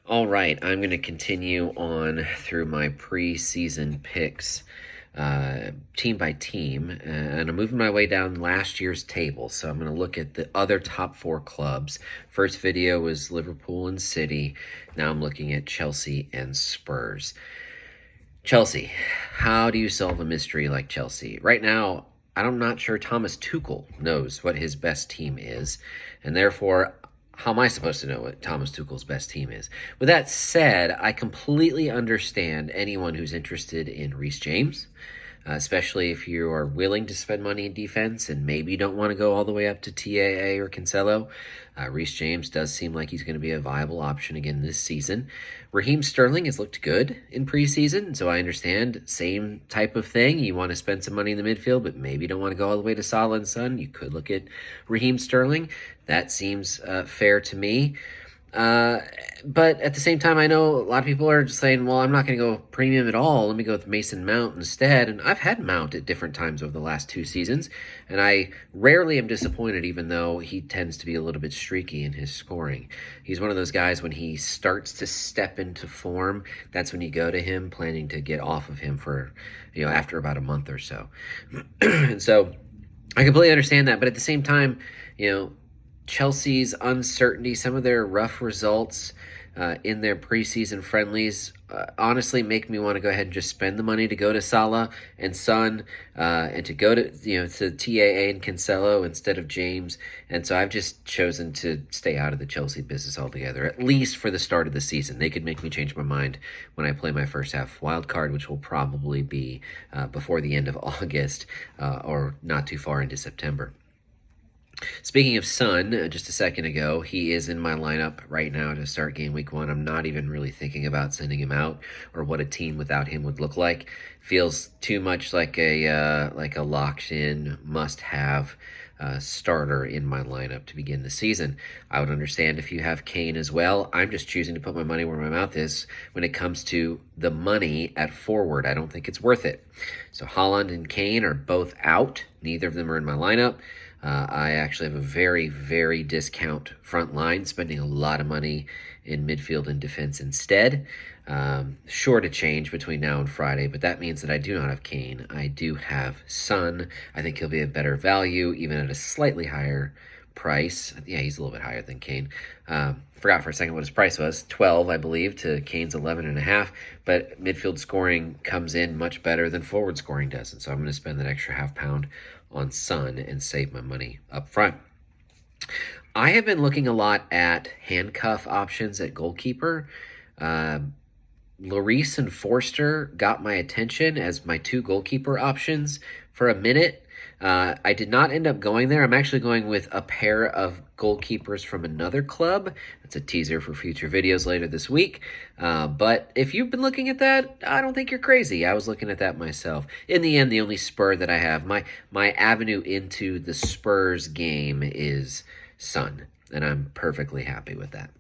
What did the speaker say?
All right, I'm going to continue on through my preseason picks, team by team, and I'm moving my way down last year's table. So I'm going to look at the other top four clubs. First video was Liverpool and City. Now I'm looking at Chelsea and Spurs. Chelsea, how do you solve a mystery like Chelsea? Right now, I'm not sure Thomas Tuchel knows what his best team is, and therefore, how am I supposed to know what Thomas Tuchel's best team is? With that said, I completely understand anyone who's interested in Reece James, especially if you are willing to spend money in defense and maybe don't want to go all the way up to TAA or Cancelo. Reece James does seem like he's going to be a viable option again this season. Raheem Sterling has looked good in preseason, so I understand same type of thing. You want to spend some money in the midfield, but maybe don't want to go all the way to Salah and Son. You could look at Raheem Sterling. That seems fair to me. But at the same time, I know a lot of people are just saying, well, I'm not going to go premium at all. Let me go with Mason Mount instead. And I've had Mount at different times over the last two seasons, and I rarely am disappointed, even though he tends to be a little bit streaky in his scoring. He's one of those guys, when he starts to step into form, that's when you go to him, planning to get off of him for, after about a month or so. And so I completely understand that. But at the same time, Chelsea's uncertainty, some of their rough results in their preseason friendlies, honestly make me want to go ahead and just spend the money to go to Salah and Son, and to go to TAA and Cancelo instead of James. And so I've just chosen to stay out of the Chelsea business altogether, at least for the start of the season. They could make me change my mind when I play my first half wild card, which will probably be before the end of August, or not too far into September. Speaking of Son, just a second ago, he is in my lineup right now to start game week 1. I'm not even really thinking about sending him out or what a team without him would look like. Feels too much like a locked-in, must-have starter in my lineup to begin the season. I would understand if you have Kane as well. I'm just choosing to put my money where my mouth is when it comes to the money at forward. I don't think it's worth it. So Haaland and Kane are both out. Neither of them are in my lineup. I actually have a very, very discount front line, spending a lot of money in midfield and defense instead. Sure to change between now and Friday, but that means that I do not have Kane. I do have Son. I think he'll be a better value, even at a slightly higher price. Yeah, he's a little bit higher than Kane. Forgot for a second what his price was. 12, I believe, to Kane's 11.5. But midfield scoring comes in much better than forward scoring does. And so I'm going to spend that extra £0.5 on Son and save my money up front. I have been looking a lot at handcuff options at goalkeeper. Lloris and Forster got my attention as my two goalkeeper options for a minute. I did not end up going there. I'm actually going with a pair of goalkeepers from another club. That's a teaser for future videos later this week. But if you've been looking at that, I don't think you're crazy. I was looking at that myself. In the end, the only Spur that I have, my avenue into the Spurs game is Son, and I'm perfectly happy with that.